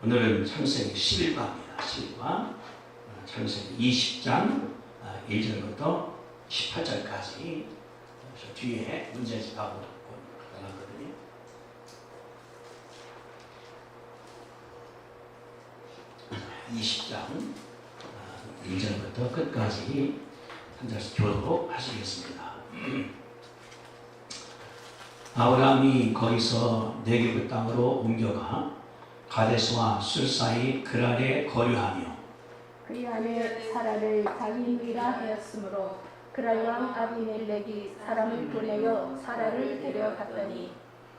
오늘은 창세기 11과입니다. 11과 창세기 20장 1절부터 18절까지 저 뒤에 문제집하고 나갔거든요. 아, 20장 1절부터 끝까지 한 절씩 교독하시겠습니다. 아브라함이 거기서 네게브 땅으로 옮겨가 가데스와 술 사이 그랄에 거류하며 그 안에 사라를 자기 누이라 하였으므로 그랄 왕 아비멜렉이 사람을 보내어 사라를 데려갔더니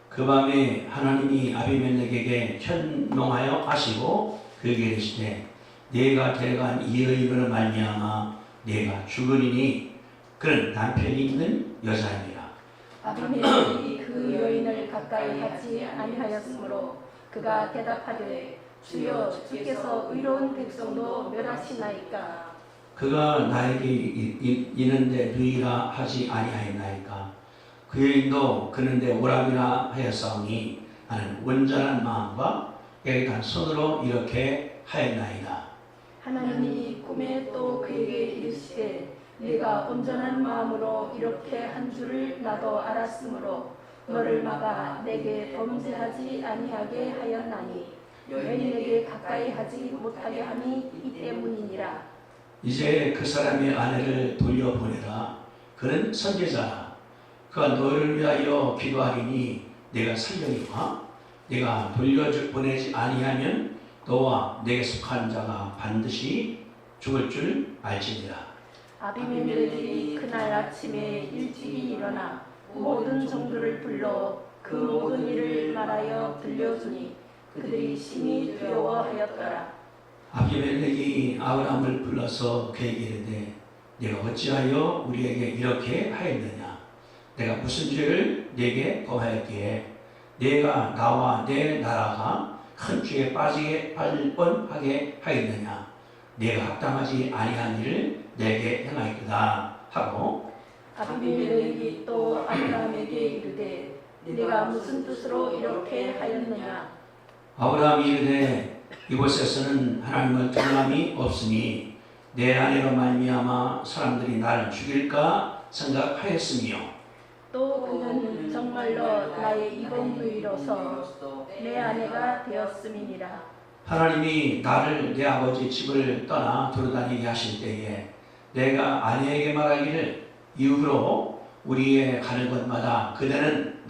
그 밤에 하나님이 아비멜렉에게 현명하여 하시고 그에게 이르시되 네가 데려간 이 여인으로 말미암아 네가 죽으리니 그는 남편이 있는 여자이니라. 아비멜렉이 그 여인을 가까이 하지 아니하였으므로 그가 대답하되 주여 주께서 의로운 백성도 멸하시나이까. 그가 나에게 이는데 누이라 하지 아니하였나이까. 그 여인도 그는데 오라비라 하였사오니 나는 온전한 마음과 깨끗한 손으로 이렇게 하였나이다. 하나님이 꿈에 또 그에게 이르시되 네가 온전한 마음으로 이렇게 한 줄을 나도 알았으므로 너를 막아 내게 범죄하지 아니하게 하였나니 여인에게 가까이 하지 못하게 함이 이 때문이니라. 이제 그 사람의 아내를 돌려보내라. 그는 선지자라. 그가 너를 위하여 기도하리니 내가 살려니와 내가 돌려보내지 아니하면 너와 내게 속한 자가 반드시 죽을 줄 알지니라. 아비멜렉이 그날 아침에 일찍이 일어나 모든 종들을 불러 그 모든 일을 말하여 들려주니 그들이 심히 두려워하였더라. 아비멜렉이 아브라함을 불러서 그에게 이르되 내가 어찌하여 우리에게 이렇게 하였느냐. 내가 무슨 죄를 네게 범하였기에 내가 나와 내 나라가 큰 죄에 빠질 뻔하게 하였느냐. 내가 합당하지 아니한 일을 내게 행하였다 하고 아비멜렉이 또 아브라함에게 이르되 네가 무슨 뜻으로 이렇게 하였느냐. 아브라함이 이르되 이곳에서는 하나님의 경람이 없으니 내 아내로 말미암아 사람들이 나를 죽일까 생각하였으며 또 그는 정말로 나의 이복누이로서 내 아내가 되었음이니라. 하나님이 나를 내 아버지 집을 떠나 두루다니게 하실 때에 내가 아내에게 말하기를 이후로 우리의 가는 곳마다 그대는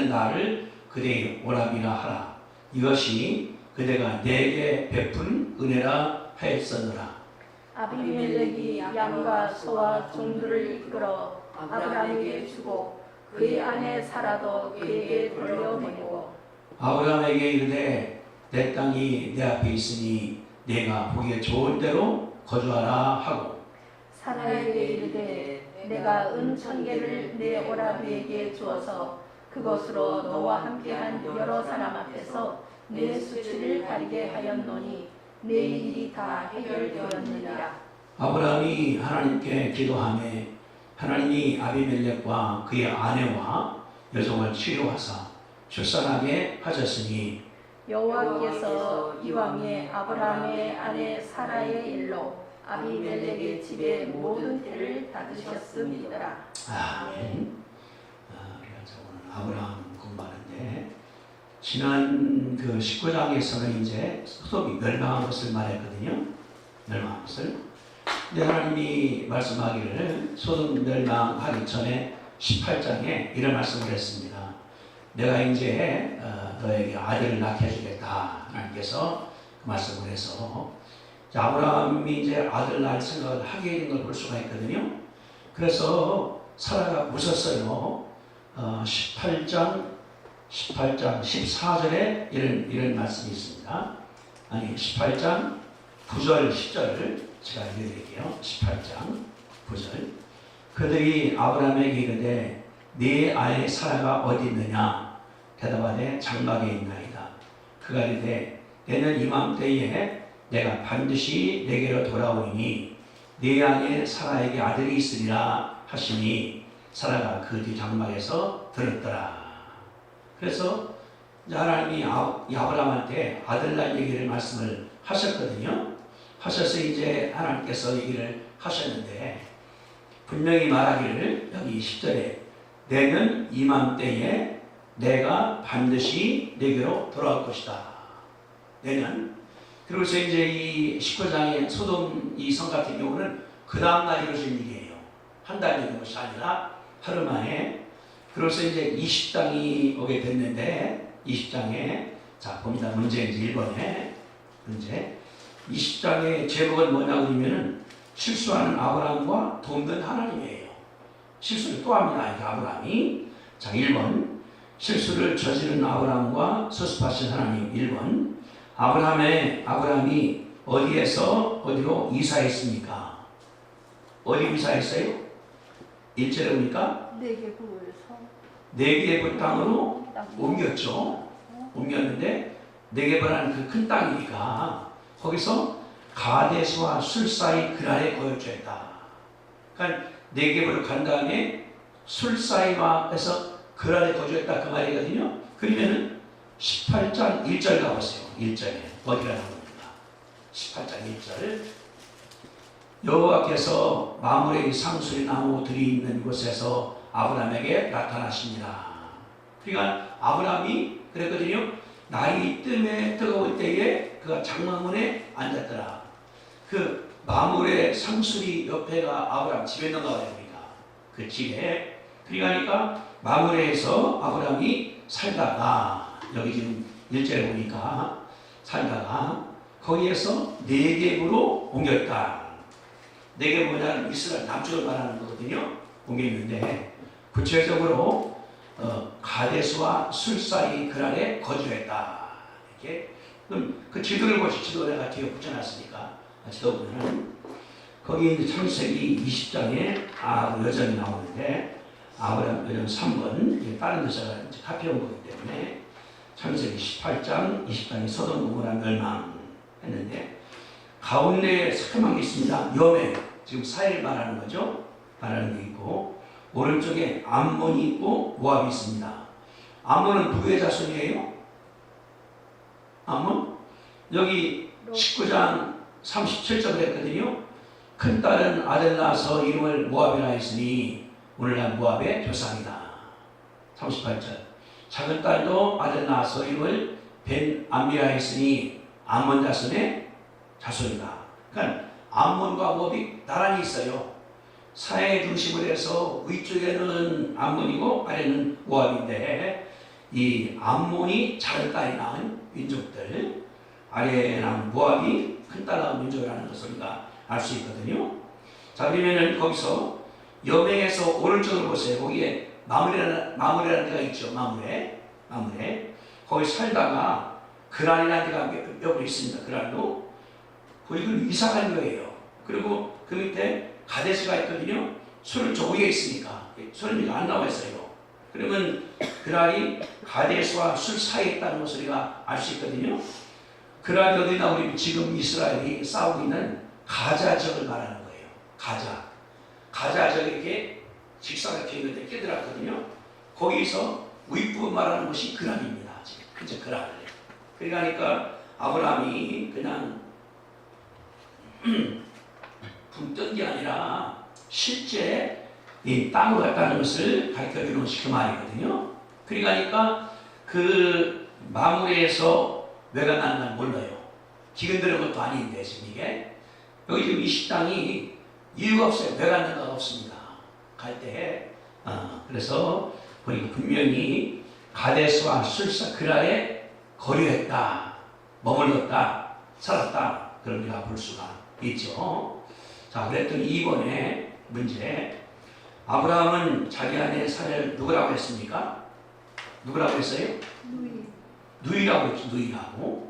나를 그대의 오라비라 하라. 이것이 그대가 내게 베푼 은혜라 하였었노라. 아비멜렉이 양과 소와 종들을 이끌어 아브라함에게 주고 그의 아내 사라도 그에게 돌려보내고 아브라함에게 이르되 내 땅이 내 앞에 있으니 내가 보기에 좋은 대로 거주하라 하고 사라에게 이르되 내가 은 1000개를 내 오라비에게 주어서 그것으로 너와 함께한 여러 사람 앞에서 내 수치를 가리게 하였노니 내 일이 다 해결되었느니라. 아브라함이 하나님께 기도하며 하나님이 아비멜렉과 그의 아내와 여종을 치료하사 출산하게 하셨으니 여호와께서 이왕에 아브라함의 아내 사라의 일로 아비멜렉의 집에 모든 태를 닫으셨음이더라. 아멘. 그래서 오늘 아브라함 공부하는데 지난 그 19장에서는 이제 소돔이 멸망한 것을 말했거든요. 멸망한 것을. 근데 하나님이 말씀하기를 소돔 멸망하기 전에 18장에 이런 말씀을 했습니다. 내가 이제 너에게 아들을 낳게 해주겠다. 하나님께서 그 말씀을 해서 아브라함이 이제 아들 낳을 생각을 하게 된 걸 볼 수가 있거든요. 그래서 사라가 웃었어요. 18장 14절에 이런 말씀이 있습니다. 아니 18장 9절 10절을 제가 읽어드릴게요. 18장 9절 그들이 아브라함에게 이르되 네 아내 사라가 어디 있느냐. 대답하되 장막에 있나이다. 그가 이르되 내년 이맘때에 내가 반드시 내게로 돌아오니 네 아내 사라에게 아들이 있으리라 하시니 사라가 그 뒤 장막에서 들었더라. 그래서 이제 하나님이 이 아브라함한테 아들 낳을 얘기를 말씀을 하셨거든요. 하셔서 이제 하나님께서 얘기를 하셨는데 분명히 말하기를 여기 10절에 내년 이맘때에 내가 반드시 내게로 돌아올 것이다. 내년. 그래서 이제 이 19장의 소돔 이 성 같은 경우는 그 다음날 이루어진 일이에요. 한 달 되는 것이 아니라 하루 만에. 그래서 이제 20장이 오게 됐는데 20장에 자 봅니다. 문제 이제 1번에 문제 20장의 제목은 뭐냐고 하면은 실수하는 아브라함과 돕는 하나님이에요. 실수를 또 합니다. 이게 아브라함이. 자 1번 실수를 저지른 아브라함과 소습하신 하나님. 1번 아브라함이 어디에서 어디로 이사했습니까? 어디 이사했어요? 1절에 보니까 네개부에서 네개부 땅으로 옮겼죠. 옮겼는데 네개부라는 그 큰 땅이니까 거기서 가데스와 술 사이 그날에 거주했다. 그러니까 네개부를 간 다음에 술 사이에서 그날에 거주했다 그 말이거든요. 그러면은 18장 1절 가보세요. 1절에 어디가 나옵니까? 18장 1절 여호와께서 마므레의 상수리 나무들이 있는 곳에서 아브라함에게 나타나십니다. 그러니까 아브라함이 그랬거든요. 나이 뜸에 뜨거울 때에 그가 장막문에 앉았더라. 그 마므레 상수리 옆에가 아브라함 집에 있는가 봐요. 그 집에. 그러니까 마므레에서 아브라함이 살다가 여기 지금 1절에 보니까 살다가 거기에서 네겝으로 옮겼다. 네겝은 이스라엘 남쪽을 말하는 거거든요. 옮겼는데 구체적으로 가데스와 술 사이 그날에 거주했다. 이렇게. 그럼 그 지도를 보시 지도 내가 뒤에 붙여놨으니까 지도 보면은 거기 이제 창세기 20장에 여정이 나오는데 아브라함 여정 3번 다른 데서 카피한 거기 때문에 창세기 18장 20장에 소돔 고모라 멸망했는데 가운데에 새까만 게 있습니다. 여매 지금 사일 말하는 거죠. 말하는 게 있고 오른쪽에 암몬이 있고 모압이 있습니다. 암몬은 누구의 자손이에요? 암몬? 여기 19장 37절 그랬거든요. 큰 딸은 아들 낳아서 이름을 모압이라 했으니 오늘날 모압의 조상이다. 38절 작은 딸도 아들 낳아서 이름을 벤 암미라 했으니 암몬 자손의 자손이다. 그러니까 암몬과 모압이 나란히 있어요. 사해 중심을 해서 위쪽에는 암몬이고 아래는 모압인데 이 암몬이 작은 딸이 낳은 민족들, 아래에 낳은 모압이 큰 딸 낳은 민족이라는 것을 우리가 알 수 있거든요. 자 그러면은 거기서 여맹에서 오른쪽으로 보세요. 거기에 마므레라는 데가 있죠. 마므레. 거기 살다가 그란이라는 데가 옆에 있습니다. 그란도 거기를 이사 간 거예요. 그리고 그 밑에 가데스가 있거든요. 술을 저기에 있으니까 술이 안 나와 있어요. 그러면 그란이 가데스와 술 사이에 있다는 것을 우리가 알 수 있거든요. 그란이 어디 나오면 지금 이스라엘이 싸우고 있는 가자 지역을 말하는 거예요. 가자 지역이 이렇게 직사각형이 있는데 깨달았거든요. 거기서 윗부분 말하는 것이 그란입니다. 이제 그란. 그러니까 아브라함이 그냥 붕 뜬 게 아니라 실제 이 땅으로 갔다는 것을 가르쳐주는 것이 그 말이거든요. 그러니까 그 마므레에서 왜가 나는 건 몰라요. 기근 들은 것도 아닌데 지금 이게 여기 지금 이 식당이 이유가 없어요. 왜 갔는가가 없습니다. 갈 때. 그래서 보니까 분명히 가데스와 술사 그라에 거류했다. 머물렀다. 살았다. 그런 우리가 볼 수가 있죠. 자, 그랬더니 2번에 문제. 아브라함은 자기 아내 사례를 누구라고 했습니까? 누구라고 했어요? 누이라고 했죠. 누이라고.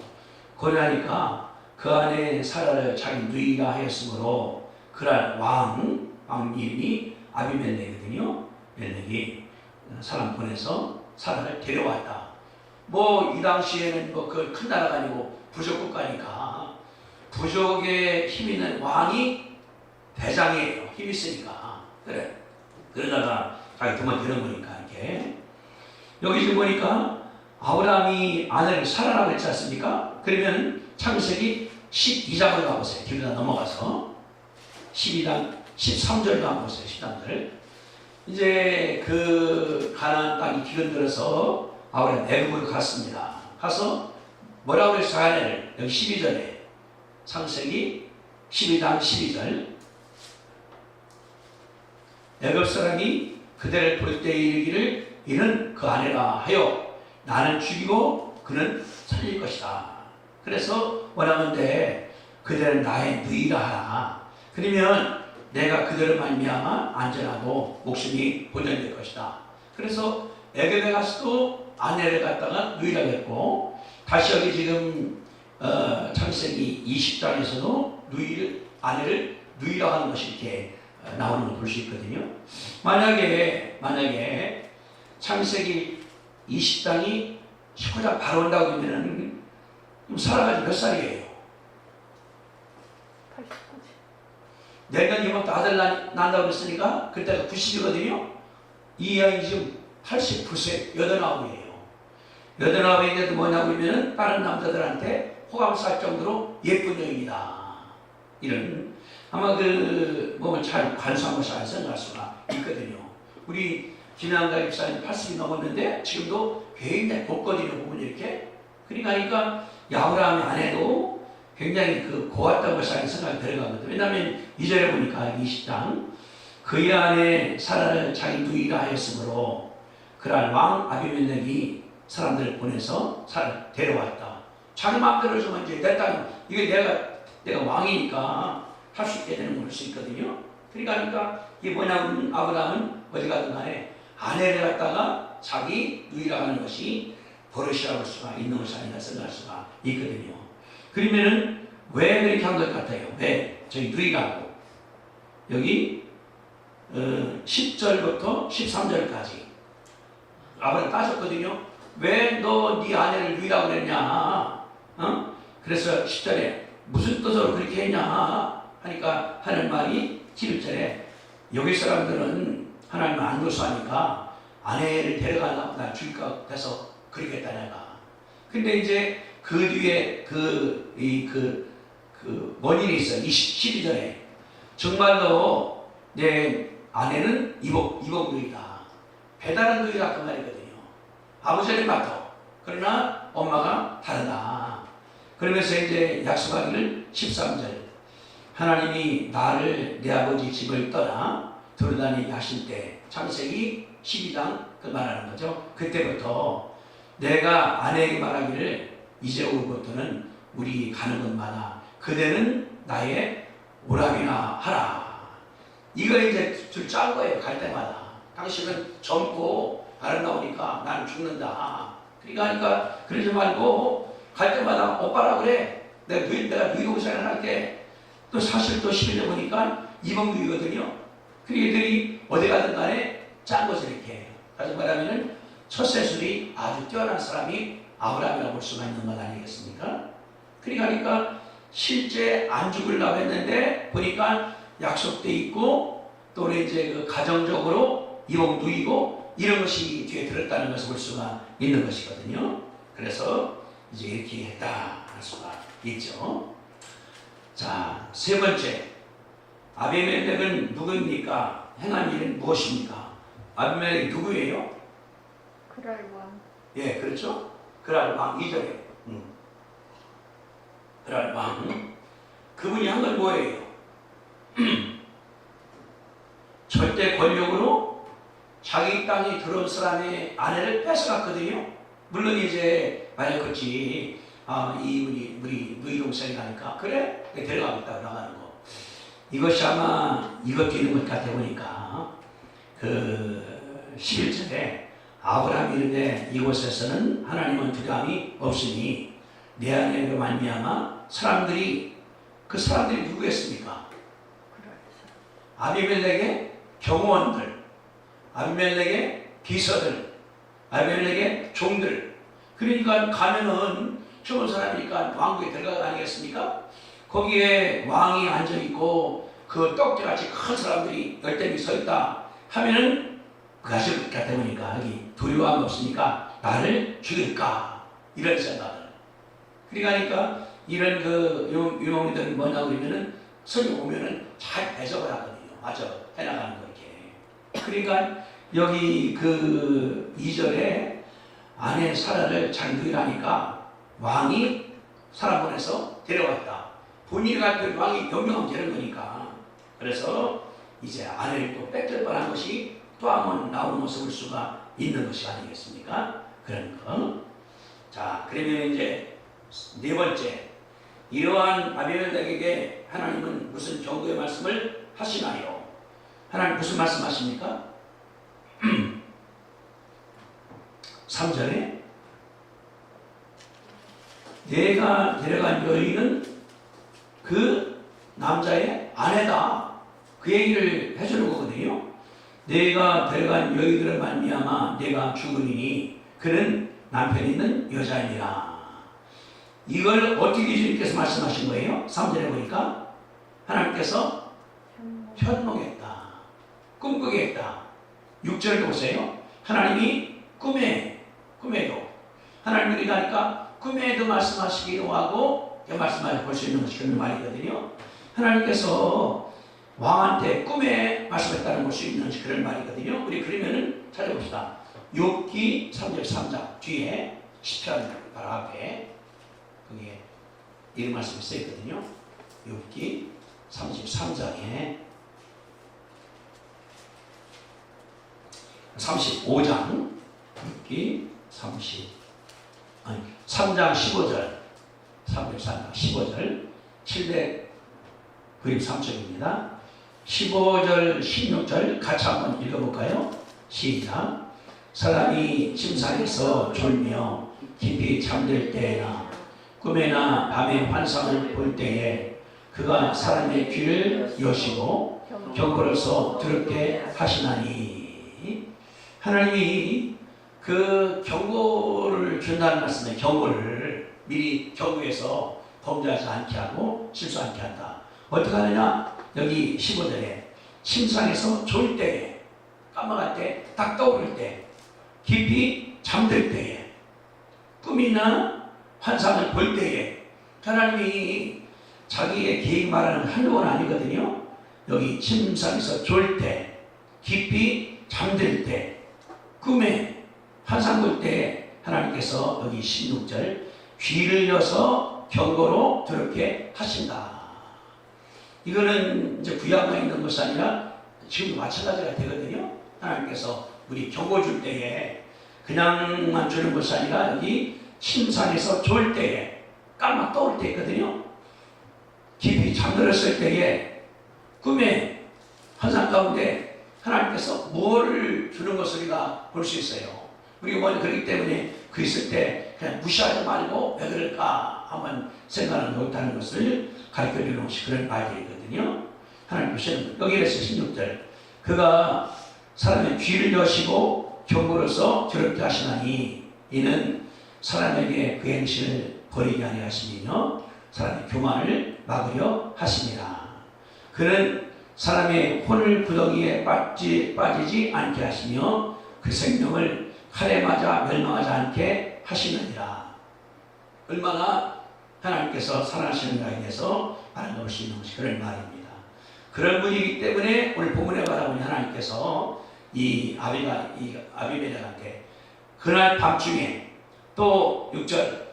그러니까 그 안에 사라를 자기 누이가 하였으므로 그날 왕 이름이 아비멜렉이거든요. 멜렉이 사람 보내서 사라를 데려왔다. 뭐 이 당시에는 뭐 그 큰 나라가 아니고 부족 국가니까 부족의 힘 있는 왕이 대장이에요. 힘 있으니까. 그래. 그러다가 자기 도만 되는 거니까 이렇게. 여기 지금 보니까 아브라함이 아내를 사랑하고 했지 않습니까? 그러면 창세기 12장을 가보세요. 뒤로 넘어가서 12장 13절도 한번 보세요. 13절. 이제 그 가나안 땅이 기근 들어서 아브라함 애굽으로 갔습니다. 가서 뭐라고 그랬어? 아내를 여기 12절에 창세기 12장 12절. 애굽 사람이 그대를 볼 때에 이르기를 이는 그 아내라 하여 나는 죽이고 그는 살릴 것이다. 그래서 원하건대 그대는 나의 누이라 하라. 그러면 내가 그대로 말미암아 안전하고 목숨이 보존될 것이다. 그래서 애굽에 가서도 아내를 갖다가 누이라고 했고, 다시 여기 지금 창세기 20장에서도 아내를 누이라고 하는 것이 이렇게 나오는 걸 볼 수 있거든요. 만약에 창세기 20장이 19장 바로 온다고 하면은 살아가지고 몇 살이에요? 89지. 내년 이번 또 아들 난다고 그랬으니까 그때가 90이거든요. 이 여인이 지금 89세, 89이에요. 89인데도 뭐냐고 하면은 다른 남자들한테 호감 살 정도로 예쁜 여인이다. 이런 아마 그 몸을 잘 관수한 것이 아니라 생각할 수가 있거든요. 우리 김양가 입사님 80이 넘었는데 지금도 굉장히 곱거리는 부분이 이렇게 그러니까 아브라함의 아내도 굉장히 그 고왔던 것이 아니라 생각이 들어가거든요. 왜냐하면 2절에 보니까 20장 그의 아내 사라를 자기 누이라 하였으므로 그날 왕 아비멜렉이 사람들을 보내서 사라를 데려왔다. 자기 마음대로 주면 이제 내 땅 이게 내가 왕이니까 할 수 있게 되는 걸 수 있거든요. 그러니까 이게 뭐냐면 아브라함은 어디 가든 간에 아내를 갖다가 자기 누이라 하는 것이 버릇이라고 할 수가 있는 것이 아니라 생각할 수가 있거든요. 그러면은 왜 그렇게 한 것 같아요? 왜 저희 누이라고 여기 10절부터 13절까지 아브라함 따졌거든요. 왜 너 네 아내를 누이라고 그랬냐? 그래서 10절에 무슨 뜻으로 그렇게 했냐 하니까 하는 말이 11절에 여기 사람들은 하나님을 안 고소하니까 아내를 데려가려고 날 죽일 것 같아서 그렇게 했다 내가. 근데 이제 그 뒤에 그 원인이 있어. 12절에 정말로 내 아내는 이복누이다. 배다른 누이다 그 말이거든요. 아버지는 같아. 그러나 엄마가 다르다. 그러면서 이제 약속하기를 13절 하나님이 나를 내 아버지 집을 떠나 돌아다니게 하실 때 창세기 12장 그 말하는 거죠. 그때부터 내가 아내에게 말하기를 이제 오후부터는 우리 가는 곳마다 그대는 나의 오람이나 하라. 이거 이제 줄 짠 거예요. 갈 때마다 당신은 젊고 아름다우니까 나는 죽는다. 그러니까 그러지 말고 갈 때마다 오빠라 그래. 내가 누이고 생각할게. 또 사실 또 11년 보니까 이방누이거든요. 그 애들이 어디 가든 간에 짠 것을 이렇게 해요. 다시 말하면 첫 세술이 아주 뛰어난 사람이 아브라함이라고 볼 수가 있는 것 아니겠습니까? 그러니까 실제 안 죽으려고 했는데 보니까 약속돼 있고 또 이제 그 가정적으로 이복누이고 이런 것이 뒤에 들었다는 것을 볼 수가 있는 것이거든요. 그래서 이제 이렇게 했다 할 수가 있죠. 자, 세 번째 아비멜렉은 누구입니까? 행한 일은 무엇입니까? 아비멜렉이 누구예요? 그랄 왕. 예, 그렇죠. 그랄 왕 2절에 그랄 왕 그분이 한 건 뭐예요? 절대 권력으로 자기 땅에 들어온 사람의 아내를 뺏어갔거든요. 물론 이제 만약 그렇지 우리 누이동생이 가니까 그래? 데려가겠다 나가는 거. 이것이 아마 이것도 있는 것 같아 보니까 그 11절에 아브라함이 이르되 이곳에서는 하나님은 두려움이 없으니 내 아내로 말미암아 그 사람들이 누구였습니까? 아비멜렉의 경호원들, 아비멜렉의 비서들, 아비멜렉의 종들. 그러니까 가면은 좋은 사람이니까 왕국에 들어가가 아니겠습니까? 거기에 왕이 앉아있고 그 떡대같이 큰 사람들이 열댓 명이 서 있다 하면은 그 아실 것 같아 보니까 여기 두려움이 없으니까 나를 죽일까? 이런 생각을. 그러니까 이런 그 유목민들은 뭐냐고 그러면은 성경 오면은 잘 해석을 하거든요. 맞아. 해나가는 거 이렇게. 그러니까 여기 그 2절에 아내 사라를 장두이라니까 왕이 사람 보내서 데려왔다. 본인이 갈 왕이 명령하면 되는 거니까. 그래서 이제 아내를 또 뺏길 뻔한 것이 또 한 번 나오는 모습을 수가 있는 것이 아니겠습니까? 그런 거. 자, 그러면 이제 네 번째, 이러한 아비멜렉에게 하나님은 무슨 경고의 말씀을 하시나요? 하나님 무슨 말씀하십니까? 3절에 내가 데려간 여인은 그 남자의 아내다. 그 얘기를 해주는 거거든요. 내가 데려간 여인들을 말미암아 내가 죽으니 그는 남편 있는 여자이니라. 이걸 어떻게 주님께서 말씀하신 거예요? 3절에 보니까 하나님께서 현몽했다. 꿈꾸게 했다. 6절을 보세요. 하나님이 꿈에도 하나님이 그러니까 꿈에도 말씀하시기도 하고 말씀을 볼 수 있는 것이 그런 말이거든요. 하나님께서 왕한테 꿈에 말씀했다는 볼 수 있는 그런 말이거든요. 우리 그러면은 찾아봅시다. 욥기 33장 뒤에 시편 바로 앞에 거기에 이런 말씀이 쓰여있거든요. 욥기 33장에 35장 욥기 3장 15절 303장 15절 793쪽입니다. 15절 16절 같이 한번 읽어볼까요? 시작. 사람이 침상에서 졸며 깊이 잠들 때나 꿈에나 밤에 환상을 볼 때에 그가 사람의 귀를 여시고 경고로서 들었게 하시나니. 하나님이 그 경고를 준다는 말씀에 경고를 미리 경고해서 범죄하지 않게 하고 실수 않게 한다. 어떻게 하느냐? 여기 15절에 침상에서 졸 때에 깜빡할 때 딱 떠오를 때 깊이 잠들 때에 꿈이나 환상을 볼 때에 하나님이 자기의 계획 말하는 한두 번 아니거든요. 여기 침상에서 졸 때 깊이 잠들 때 꿈에 환상 볼 때 하나님께서 여기 16절 귀를 여서 경고로 들었게 하신다. 이거는 이제 구약만 있는 것이 아니라 지금도 마찬가지가 되거든요. 하나님께서 우리 경고 줄 때에 그냥만 주는 것이 아니라 여기 침상에서 졸 때에 깜빡 떠올 때 있거든요. 깊이 잠들었을 때에 꿈에 환상 가운데 하나님께서 무엇을 주는 것을 우리가 볼 수 있어요. 우리가 먼저 그렇기 때문에 그 있을 때 그냥 무시하지 말고 왜 그럴까 한번 생각을 못하는 것을 가르쳐 주는 것이 그런 말들이거든요. 하나님께서 여기에서 16절 그가 사람의 귀를 여시고 경고로서 저렇게 하시나니 이는 사람에게 그 행실을 버리게 하려 하시며 사람의 교만을 막으려 하십니다. 그는 사람의 혼을 구덩이에 빠지지 않게 하시며 그 생명을 칼에 맞아 멸망하지 않게 하시느니라. 얼마나 하나님께서 사랑하시는가에 대해서 알아볼 수 있는 것이 그런 말입니다. 그런 분이기 때문에 오늘 본문에 바라보니 하나님께서 이 아비멜렉한테 그날 밤중에 또 6절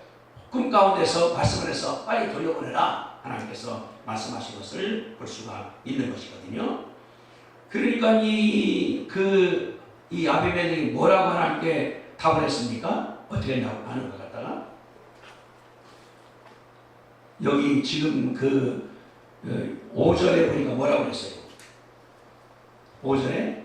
꿈 가운데서 말씀을 해서 빨리 돌려보내라 하나님께서 말씀하신 것을 볼 수가 있는 것이거든요. 그러니까 이 아비멜렉이 뭐라고 하나님께 답을 했습니까? 어떻게 했냐고 하는 것 같다가 여기 지금 5절에 보니까 뭐라고 했어요? 5절에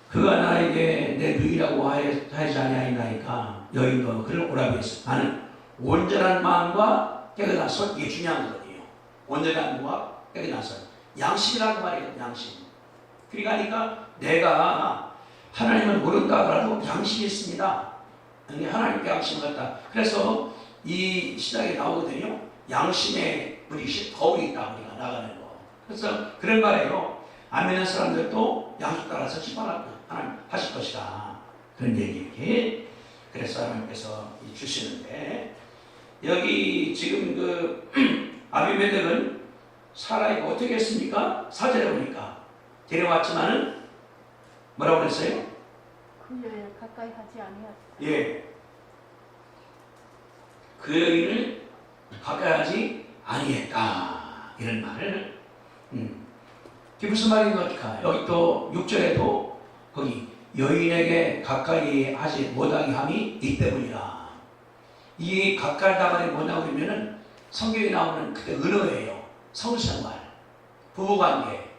그가 나에게 내 누이라고 하지 아니하니까 여인도 그를 오라고 했어. 나는 온전한 마음과 깨끗한 손, 이게 중요한 거거든요. 온전한 마음과 깨끗한 손, 양심이라는 말이거든요. 양심. 그러니까 내가 하나님을 모른다 하더라도 양심이 있습니다. 하나님께 양심을 갖다. 그래서 이 시작에 나오거든요. 양심에 우리 거울이 있다. 우리가 나가는 거. 그래서 그런 말이에요. 안 믿는 사람들도 양심 따라서 심판을 하나님 하실 것이다. 그런 얘기 이렇게 그래서 하나님께서 주시는데, 여기 지금 그 아비멜렉은 사라이가 어떻게 했습니까? 4절에 보니까 데려왔지만은 뭐라고 그랬어요? 그 여인을 가까이 하지 아니하였다. 예, 그 여인을 가까이 하지 아니했다, 이런 말을. 그게 무슨 말입니까? 여기 또 6절에도 거기 여인에게 가까이 하지 못하게 함이 이 때문이라. 이 가까이 하다가 뭐냐고 그러면은 성경에 나오는 그때 은어예요. 성생활, 부부관계.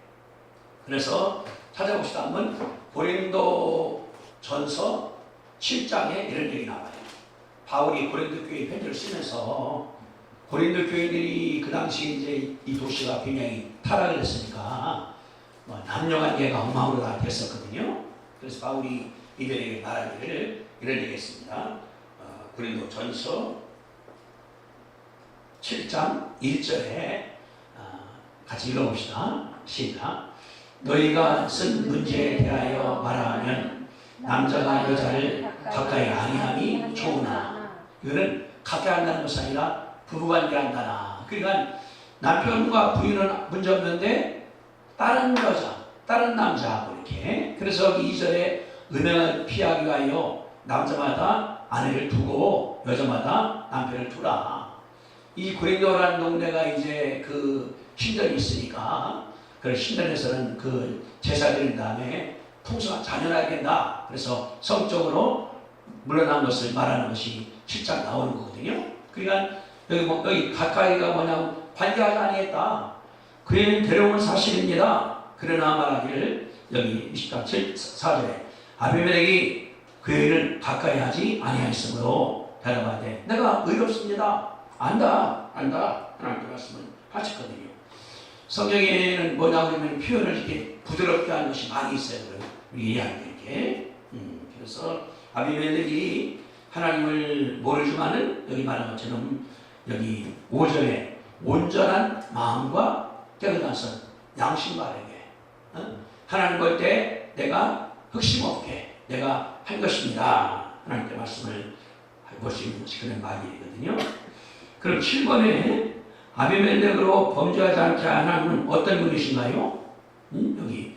그래서 찾아봅시다. 한번 고린도 전서 7장에 이런 얘기 나와요. 바울이 고린도 교회 편지를 쓰면서 고린도 교인들이 그 당시 이제 이 도시가 굉장히 타락을 했으니까 뭐 남녀관계가 엉망으로 다 됐었거든요. 그래서 바울이 이들에게 말하기를 이런 얘기했습니다. 고린도 전서 7장 1절에 같이 읽어봅시다. 시작. 너희가 쓴 문제에 대하여 말하면 남자가 여자를 가까이 아니함이 좋으나, 이거는 가까이 한다는 것이 아니라 부부관계 한다나. 그러니까 남편과 부인은 문제 없는데 다른 여자, 다른 남자하고 이렇게. 그래서 여기 2절에 은행을 피하기 위하여 남자마다 아내를 두고 여자마다 남편을 두라. 이 고린도라는 동네가 이제 그 신전이 있으니까 그 신전에서는 그 제사 드린 다음에 통수가 잔연하게 된다. 그래서 성적으로 물러난 것을 말하는 것이 7장 나오는 거거든요. 그러니까 여기 가까이가 뭐냐면 관계하지 아니했다. 그 애는 데려온 사실입니다. 그러나 말하기를 여기 20장 4절에 아비멜렉이 그 애를 가까이 하지 아니하였으므로 대답하되 내가 의롭습니다. 안다. 하나님께 말씀을 하셨거든요. 성경에는 뭐냐 그러면 표현을 이렇게 부드럽게 하는 것이 많이 있어요. 우리 이해하게. 그래서 아비멜렉이 하나님을 모르지만은 여기 말한 것처럼 여기 5절에 온전한 마음과 깨끗한 양심 바르게 하나님 볼 때 내가 흑심 없게 내가 한 것입니다. 하나님께 말씀을 보시는 것이 그런 말이거든요. 그럼 7번에 아비멜렉으로 범죄하지 않게 하나님은 어떤 분이신가요? 여기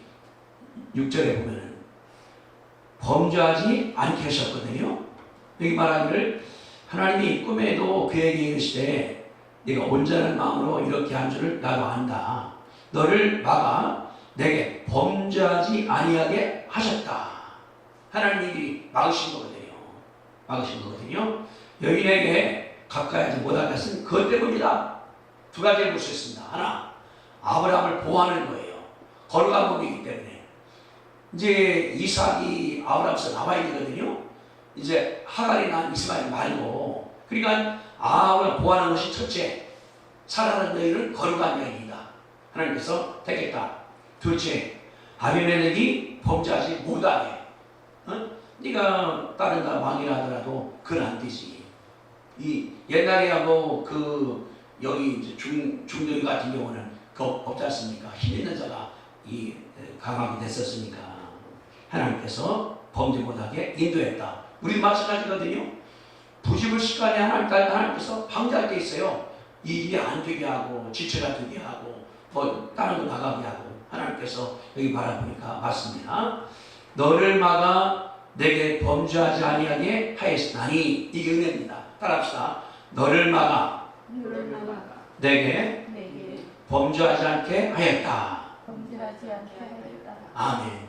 6절에 보면은 범죄하지 않게 하셨거든요. 여기 말하기를 하나님이 꿈에도 그에게 이르시되 네가 온전한 마음으로 이렇게 한 줄을 나도 안다. 너를 막아 내게 범죄하지 아니하게 하셨다. 하나님이 막으신 거거든요. 여인에게 가까이 하지 못하게 하신 그것 때문이다. 두 가지를 볼 수 있습니다. 하나, 아브라함을 보호하는 거예요. 거룩한 몸이기 때문에. 이제 이삭이 아브라함에서 나와야 되거든요. 이제 하갈이 난 이스마엘 말고. 그러니까 아브라함을 보호하는 것이 첫째, 사랑하는 너희는 거룩한 여인이다. 하나님께서 택했다. 둘째, 아비멜렉이 범죄하지 못하게. 네가 다른 왕이라 하더라도 그건 안 되지. 이 옛날에 여기 이제 중동 같은 경우는 그 없지 않습니까? 힘 있는 자가 강하게 됐었으니까 하나님께서 범죄 못하게 인도했다. 우리 마찬가지거든요. 부집을 시간에 하나님께서 방지할 때 있어요. 이 일이 안 되게 하고 지체가 되게 하고 뭐 다른 거 나가게 하고 하나님께서 여기 바라보니까 맞습니다. 너를 막아 내게 범죄하지 아니하게 하였으나니 이게 은혜입니다. 따라합시다. 너를 막아 내게 범죄하지 않게 하였다. 아멘.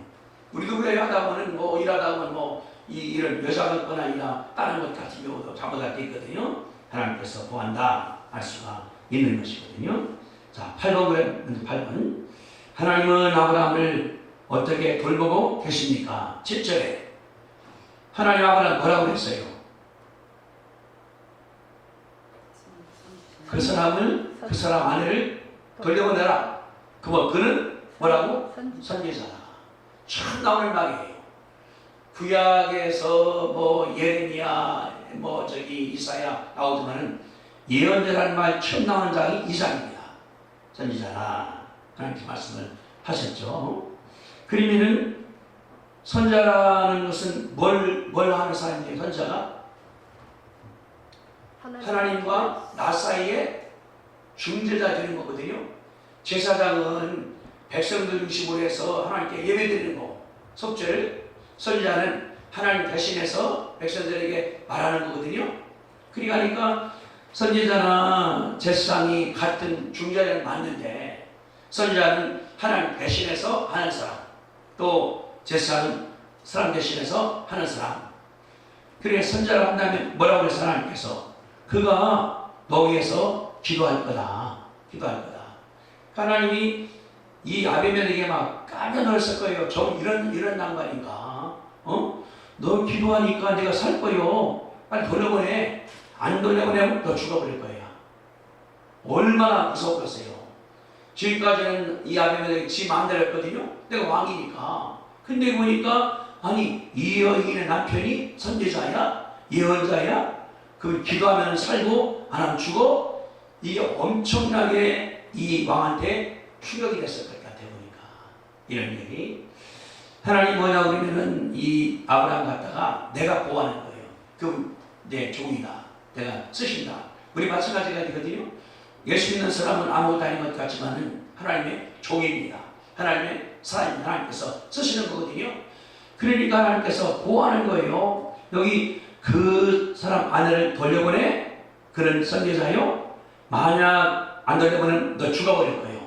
우리도 그래 하다 보면 일하다 보면 이런 여자가 거나 아니라 다른 것 같은 경우도 잘못할 때 있거든요. 하나님께서 보한다 할 수가 있는 것이거든요. 자, 8번 그래. 8번. 하나님은 아브라함을 어떻게 돌보고 계십니까? 7절에 하나님 아브라함 뭐라고 그랬어요? 그 사람 아내를 돌려보내라. 그는 뭐라고? 선지자라. 참 나오는 말이에요. 구약에서 예레미야, 이사야 나오지만은 예언자라는 말 처음 나오는 장이 이삭입니다. 선지자라. 하나님께 말씀을 하셨죠. 그러면은 선자라는 것은 뭘 하는 사람이에요? 선자가 하나님과 나 사이에 중재자 되는 거거든요. 제사장은 백성들 중심으로 해서 하나님께 예배드리는 거, 속죄를, 선지자는 하나님 대신해서 백성들에게 말하는 거거든요. 그러니까 선지자나 제사장이 같은 중재자를 맞는데, 선지자는 하나님 대신해서 하는 사람, 또 제사장은 사람 대신해서 하는 사람. 그래 선지자를 한다면 뭐라고 해서 하나님께서 그가 너 위해서 기도할 거다. 기도할 거다. 하나님이 이 아비멜렉에게 막 깜짝 놀랐을 거예요. 저 이런 낭만인가? 너 기도하니까 내가 살 거요. 빨리 돌려보내. 안 돌려보내면 너 죽어버릴 거야. 얼마나 무서웠겠어요. 지금까지는 이 아비멜렉이 지 마음대로 했거든요. 내가 왕이니까. 근데 보니까 아니 이 여인의 남편이 선지자야? 예언자야? 그 기도하면 살고 안 하면 죽어? 이게 엄청나게 이 왕한테 충격이 됐을 것 같아 보니까. 이런 얘기. 하나님 뭐냐 그러면은 이 아브라함 갖다가 내가 보호하는 거예요. 그 내 종이다. 내가 쓰신다. 우리 마찬가지가 되거든요. 예수 믿는 사람은 아무것도 아닌 것 같지만은 하나님의 종입니다. 하나님의 사람입니다. 하나님께서 쓰시는 거거든요. 그러니까 하나님께서 보호하는 거예요. 여기 그 사람 아내를 돌려보내? 그런 선지자요? 만약 안 돌려보내면 너 죽어버릴 거예요.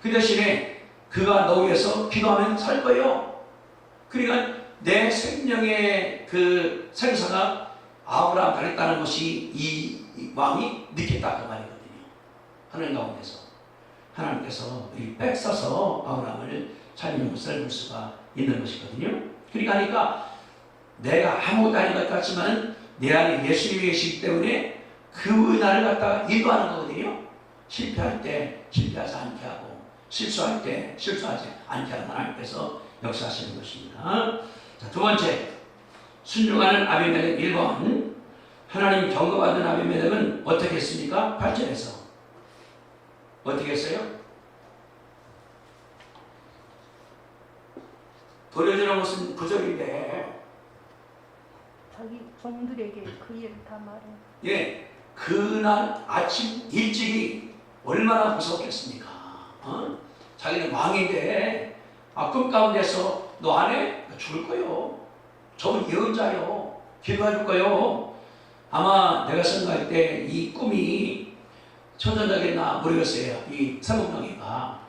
그 대신에 그가 너 위해서 기도하면 살 거예요. 그러니까 내 생명의 그 생사가 아브라함 달했다는 것이 이 왕이 느꼈다 그 말이거든요. 하늘 가운데서 하나님께서 이 뺏어서 아브라함을 살리는 것을 볼 수가 있는 것이거든요. 그러니까 내가 아무것도 아닌 것 같지만 내 안에 예수님이 계시기 때문에 그 나를 갖다가 인도하는 거거든요. 실패할 때 실패하지 않게 하고 실수할 때 실수하지 않게 하는 하나님께서 역사하시는 것입니다. 자, 두 번째, 순종하는 아비멜렉 1번. 하나님 경고받은 아비멜렉은 어떻게 했습니까? 8절에서 어떻게 했어요? 돌려주는 것은 구절인데 자기 종들에게 그 일을 다 말해. 예, 그날 아침 일찍이 얼마나 무섭겠습니까? 자기는 왕인데 꿈 가운데서 너 안 해? 죽을 거요. 저는 예언자요. 기도해줄 거요. 아마 내가 생각할 때 이 꿈이 천전자겠나 모르겠어요. 이 사목명이가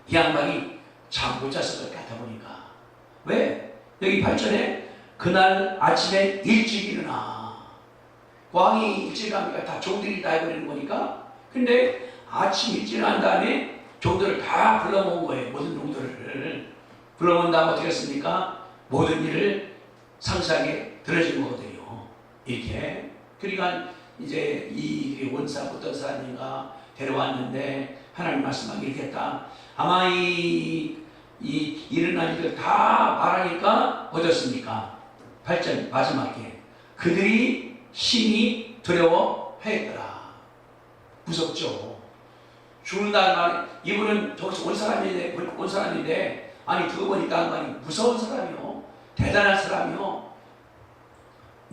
이 양반이 잠 못 잤을 것 같아 보니까. 왜? 여기 8절에 그날 아침에 일찍 일어나. 왕이 일찍 일어나니까 다 종들이 다 해버리는 거니까. 근데 아침 일찍 일어난 다음에 종들을 다 불러모은 거예요. 모든 종들을 불러모은 다음 어떻게 했습니까? 모든 일을 상세하게 들어주는 거거든요. 이렇게. 그러니까 이제 이 원사 어떤 사람인가 데려왔는데 하나님 말씀하기 이렇게 했다. 아마 이 일어난 일을 다 말하니까 어떻습니까? 8절 마지막에 그들이 심히 두려워했더라. 무섭죠. 죽는다는 말, 이분은 저기서 온 사람인데 아니 두고 보니까 양반이 무서운 사람이요. 대단한 사람이요.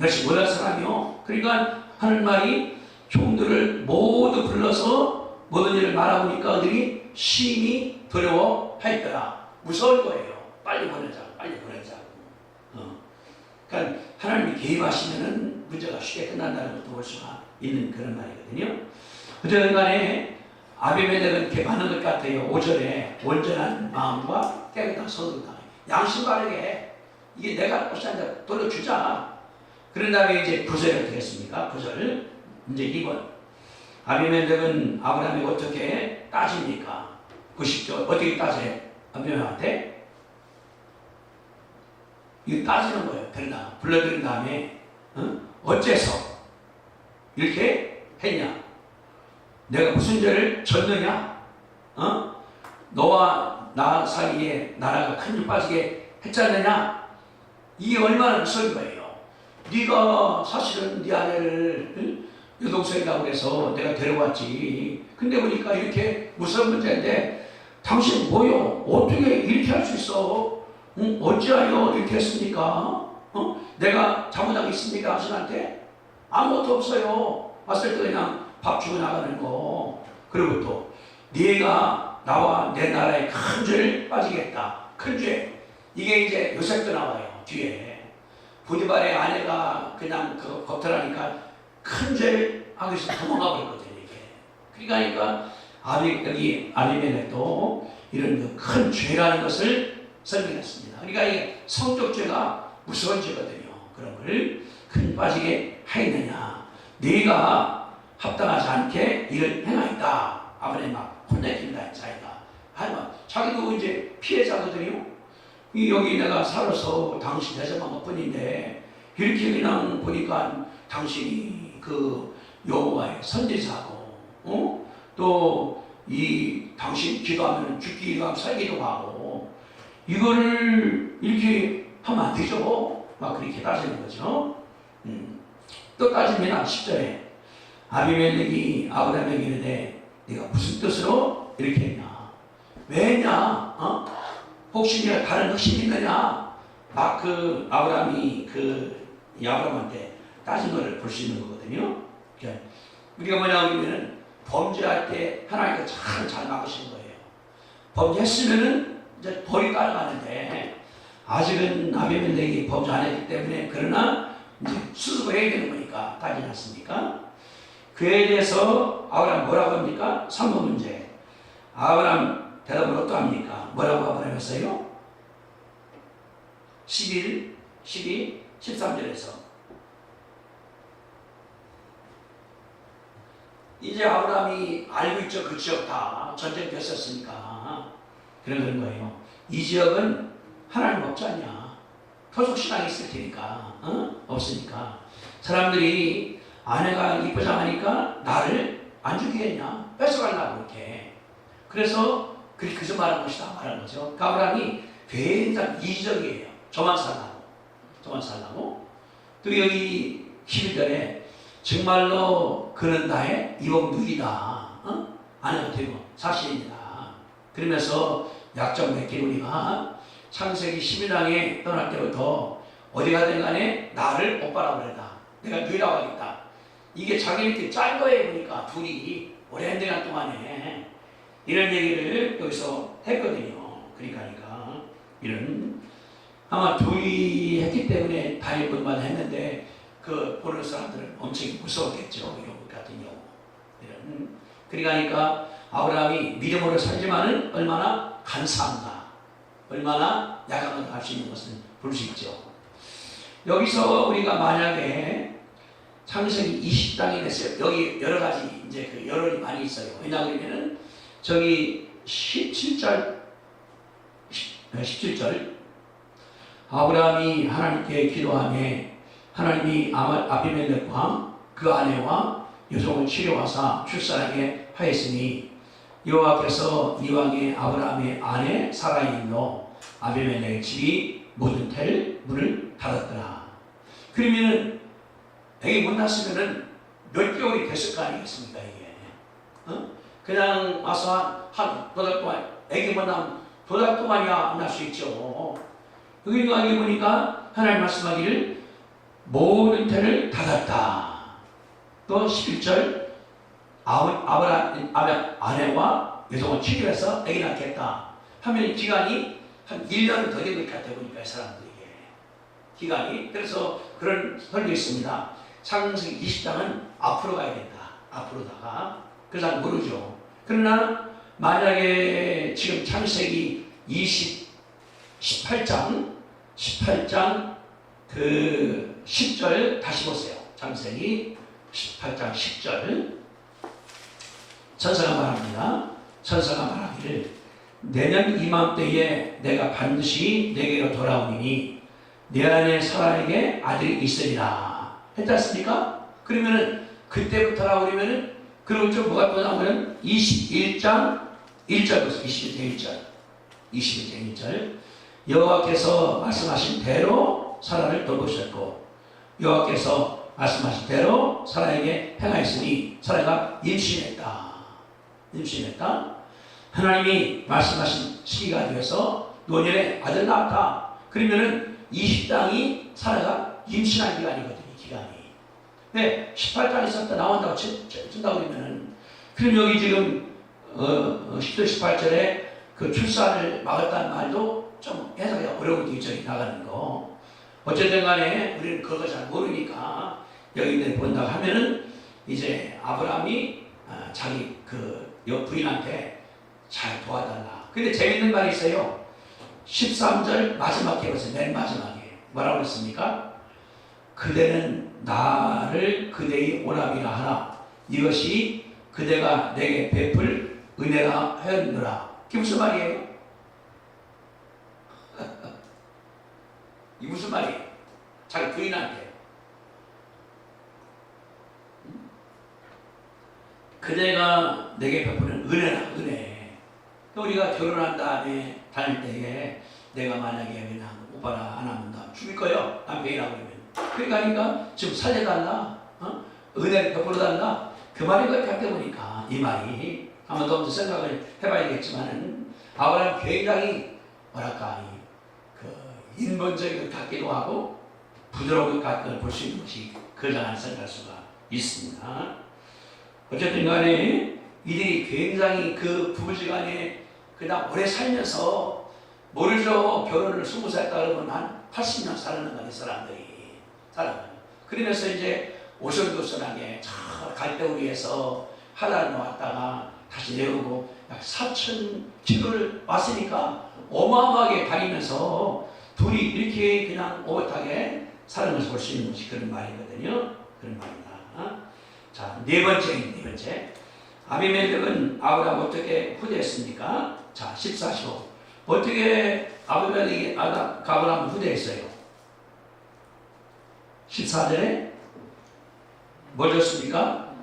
역시 못한 사람이요. 그러니까 하는 말이 종들을 모두 불러서 모든 일을 말하니까 그들이 심히 두려워했더라. 무서울 거예요. 빨리 보내자고, 빨리 보내자고. 그러니까 하나님이 개입하시면은 문제가 쉽게 끝난다는 것도 볼 수가 있는 그런 말이거든요. 어쨌든 간에 아비멜렉은 이렇게 많은 것 같아요. 5절에 온전한 마음과 깨끗한 손으로 당해. 양심 바르게 이게 내가 할 것이 아니라 돌려주자. 그런 다음에 이제 9절에 어떻게 했습니까? 9절 이제 2번. 아비멜렉은 아브라함이 어떻게 따집니까? 90절 어떻게 따져요? 아비멜렉한테 이거 따지는 거예요. 그러나 불러들인 다음에 어째서 이렇게 했냐? 내가 무슨 죄를 졌느냐? 너와 나 사이에 나라가 큰 줄 빠지게 했지 않느냐? 이게 얼마나 무서운 거예요. 네가 사실은 네 아내를 여동생이라고 해서 내가 데려왔지. 근데 보니까 이렇게 무서운 문제인데 당신 뭐요? 어떻게 이렇게 할 수 있어? 어찌하여 이렇게 했습니까? 내가 잘못한 게 있습니까? 당신한테? 아무것도 없어요. 왔을 때 그냥 밥 주고 나가는 거. 그리고 또 네가 나와 내 나라에 큰 죄를 빠지겠다. 큰 죄. 이게 이제 요셉도 나와요. 뒤에. 보디발의 아내가 그냥 그거 겁탈하니까 큰 죄를 하기 위해서 도망가 버렸거든요. 이게. 그러니까 여기 아비멜렉도 이런 큰 죄라는 것을 설명했습니다. 그러니까 이게 성적 죄가 무서운 죄거든요. 그런 걸 큰 빠지게 하였느냐. 네가 합당하지 않게 이를 행하였다. 아버님 막 혼내줍니다. 자기가. 하지만 자기도 이제 피해자거든요. 여기 내가 살아서 당신 대접한 것 뿐인데 이렇게 그냥 보니까 당신이 그 여호와의 선지자고 또 이 당신 기도하면 죽기도 하고 살기도 하고 이거를 이렇게 하면 안 되죠. 막 그렇게 따지는 거죠. 또 따집니다. 10절에 아비멜렉이 아브라함에게 이르되 네가 무슨 뜻으로 이렇게 했냐. 왜냐? 혹시 네가 다른 흑심이 있느냐? 막 그 아브라함이 이 아브라함한테 따진 거를 볼 수 있는 거거든요. 우리가 뭐냐 그러면은 범죄할 때 하나님께서 잘 막으시는 거예요. 범죄했으면은 이제 벌이 따라가는데 아직은 아비멜렉이 범죄 안 했기 때문에 그러나 이제 수습해야 되는 거니까 따지지 않습니까? 그에 대해서 아브라함 뭐라고 합니까? 3번 문제. 아브라함 대답을 어떠합니까? 뭐라고 아브라함 했어요? 11, 12, 13절에서 이제 아브라함이 알고 있죠. 그 지역 다 전쟁 됐었으니까 그런 거예요. 이 지역은 하나님 없지 않냐. 토속신앙이 있을 테니까 없으니까 사람들이 아내가 이쁘장하니까 나를 안 죽이겠냐. 뺏어가려고 이렇게. 그래서 그렇게 그저 말한 것이다 말한 거죠. 그 아브라함이 굉장히 이기적이에요. 저만 살라고. 또 여기 11절에 정말로 그는 나의 이복누이다. 아내가 되고 사실입니다. 그러면서 약점 몇 개 우리가 창세기 11장에 떠날 때부터 어디 가든 간에 나를 오빠라고 그랬다. 내가 누이라고 하겠다. 이게 자기네끼리 짠 거예요. 보니까 둘이 오랜 시간 동안에 이런 얘기를 여기서 했거든요. 그러니까 이런 아마 둘이 했기 때문에 다닐 것만 했는데 그 보는 사람들은 엄청 무서웠겠죠. 이런 것 같은 경우. 이런. 그러니까 아브라함이 믿음으로 살지만은 얼마나 간사한가, 얼마나 야간을 할 수 있는 것을 볼 수 있죠. 여기서 우리가 만약에 창세기 20장이 됐어요. 여기 여러 가지 이제 그 여론이 많이 있어요. 왜냐하면은 저기 17절 아브라함이 하나님께 기도하며 하나님이 아비멜렉과 그 아내와 여종을 치료하사 출산하게 하였으니 여호와께서 이왕에 아브라함의 아내 사라의 일로 아비멜렉의 집이 모든 텔 문을 닫았더라. 그러면은 애기 못 낳았으면은 몇 개월이 됐을 거 아니겠습니까 이게? 그냥 와서 한 몇 달 동안 애기 못 낳으면 몇 달 동안이야 낳을 수 있죠. 그러니까 여기 보니까 하나님 말씀하기를 모든 텔을 닫았다. 또 11절 아브라함 아내와 여종을 치료해서 애기 낳겠다 하면 기간이 한 1년은 더 되는 것 같아 보니까 사람들에게 기간이. 그래서 그런 설교 있습니다. 창세기 20장은 앞으로 가야 된다. 앞으로다가 그 사람 모르죠. 그러나 만약에 지금 창세기 18장 그 10절 다시 보세요. 창세기 18장 10절 천사가 말합니다. 천사가 말하기를 내년 이맘때에 내가 반드시 내게로 돌아오니 내 안에 사라에게 아들이 있으리라 했지 않습니까? 그러면은 그때부터라고 그러면은 그리고 좀 뭐가 또 나오면 21장 1절 보세요. 21장 1절 여호와께서 말씀하신 대로 사라를 돌보셨고 여호와께서 말씀하신 대로 사라에게 행하였으니 사라가 임신했다. 하나님이 말씀하신 시기가 되어서 노년에 아들 낳았다. 그러면은 20장이 사라가 임신한 기간이거든요. 기간이. 네, 18장에서 나온다고 친다고 그러면은, 그럼 여기 지금 10절 18절에 그 출산을 막았다는 말도 좀 해석이 어려운 뒤쪽에 나가는 거. 어쨌든 간에 우리는 그거 잘 모르니까 여기들 본다고 하면은 이제 아브라함이 자기 그 부인한테 잘 도와달라. 근데 재밌는 말이 있어요. 13절 마지막에 보세요. 맨 마지막에 뭐라고 했습니까? 그대는 나를 그대의 오랍이라 하나 이것이 그대가 내게 베풀 은혜라 하였느라. 이게 무슨 말이에요? 이게 무슨 말이에요? 자기 부인한테 그대가 내게 베푸는 은혜라, 은혜. 우리가 결혼한 다음에 다닐 때에 내가 만약에 그냥 오빠라 안 하면 나 죽일 거예요. 남편이라고 그러면. 그러니까 지금 살려달라. 은혜를 베풀어 달라. 그 말인 것 같다 보니까 이 말이 한번 더 생각을 해봐야겠지만은 아브라함 굉장히 뭐랄까 그 인본적인 것 같기도 하고 부드러운 것 같은 걸 볼 수 있는 것이 그러장한 생각할 수가 있습니다. 어쨌든 간에 이들이 굉장히 그 부부지간에 그냥 오래 살면서 모르죠. 결혼을 20살 했다 그러면 한 80년 사는 거니 사람들이 살아가요. 그러면서 이제 오손도손하게 갈대우리에서 하나를 놓았다가 다시 내오고 약 4,000km를 왔으니까 어마어마하게 다니면서 둘이 이렇게 그냥 오붓하게 사는 것을 볼 수 있는 것이 그런 말이거든요. 그런 말입니다. 자, 네 번째. 아비멜렉은 아브라함 어떻게 후대했습니까? 자, 14, 15. 어떻게 아비멜렉이 아브라함을 후대했어요? 14절에 뭐 줬습니까?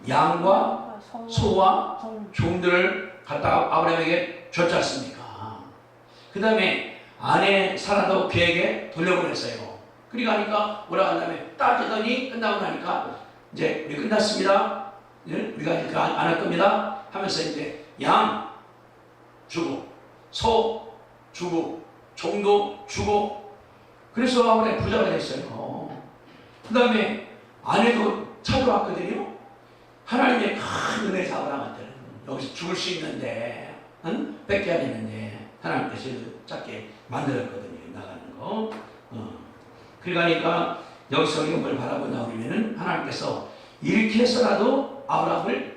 양과 소와 종들을 갖다가 아브라함에게 줬지 않습니까? 그 다음에 아내 사라도 그에게 돌려보냈어요. 그러니까 뭐라 한 다음에 따지더니 끝나고 나니까 이제 우리 끝났습니다. 우리가 이제 안 할 겁니다. 하면서 이제 양 주고 소 주고 종도 주고 그래서 아브라함이 부자가 됐어요. 그 다음에 아내도 찾아왔거든요. 하나님의 큰 은혜에서 아브라함한테는 여기서 죽을 수 있는데 뺏겨야 되는데 하나님께서 작게 만들었거든요. 나가는 거. 그러니까 여기서 뭘 바라보냐 그러면은 하나님께서 이렇게 해서라도 아브라함을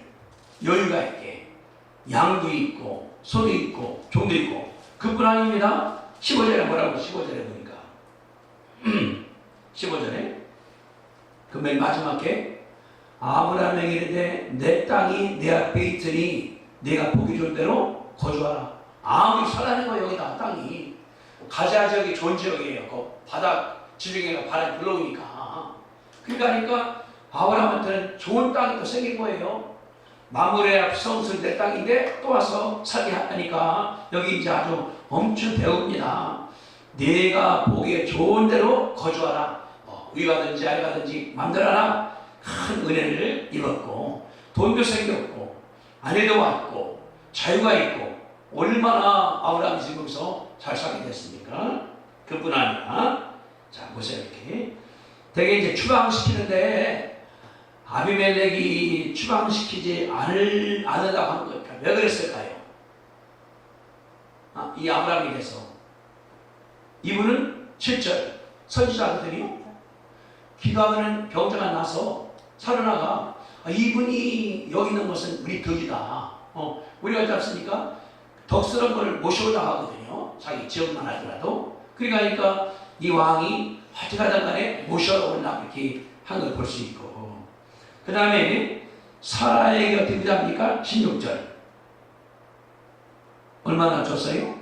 여유가 있게 양도 있고 소도 있고 종도 있고 그뿐 아닙니다. 15절에 뭐라고 15절에 보니까 15절에 그 맨 마지막에 아브라함에게 이르되 내 땅이 내 앞에 있으니 내가 보기 좋은 대로 거주하라. 아무리 살라는 거예요. 여기다 땅이 가자 지역이 좋은 지역이에요. 그 바닥 지중해가 바람이 불러오니까 그러니까 아브라함한테는 좋은 땅이 또 생긴 거예요. 마므레 앞 성은 내 땅인데 또 와서 살게 하니까 여기 이제 아주 엄청 배웁니다. 내가 보기에 좋은 대로 거주하라. 위가든지 아래가든지 만들어라. 큰 은혜를 입었고 돈도 생겼고 아내도 왔고 자유가 있고 얼마나 아브라함이 지금서 잘 살게 됐습니까? 그뿐 아니라 자 보세요. 이렇게 되게 이제 추방시키는데 아비멜렉이 추방시키지 않으려고 한 거예요. 왜 그랬을까요? 이 아브라함에 대해서 이분은 7절 선지자거든요. 기도하면 병자가 나서 살아나가 이분이 여기 있는 것은 우리 덕이다. 우리가 있지 않습니까? 덕스러운 것을 모셔오자 하거든요. 자기 지역만 하더라도. 그러니까 이 왕이 어떻게 하든 간에 모셔오려고 이렇게 한 걸 볼 수 있고 그 다음에 사라에게 어떻게 부자입니까? 16절 얼마나 줬어요?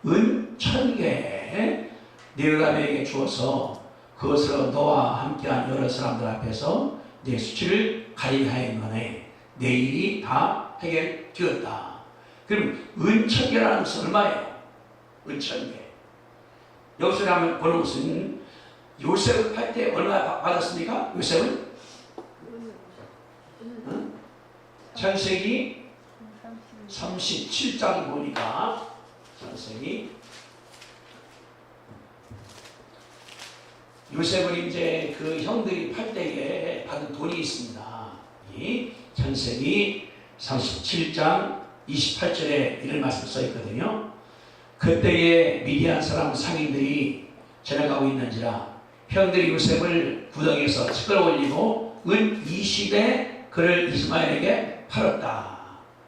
은 1,000개 네가에게 주어서 그것으로 너와 함께한 여러 사람들 앞에서 내 수치를 가리게 하였노니 내 일이 다 해결되었다. 그럼 은 1,000개라는 것은 얼마예요? 은 1,000개. 여기서 한번 보는 것은 요셉 할 때 얼마 받았습니까? 요셉은? 창세기 37장 보니까 창세기 요셉은 이제 그 형들이 팔 때에 받은 돈이 있습니다. 이 창세기 37장 28절에 이런 말씀 써 있거든요. 그때에 미디안 사람 상인들이 지나가고 있는지라 형들이 요셉을 구덩이에서 끌어올리고 은 20에 그를 이스마엘에게 팔았다.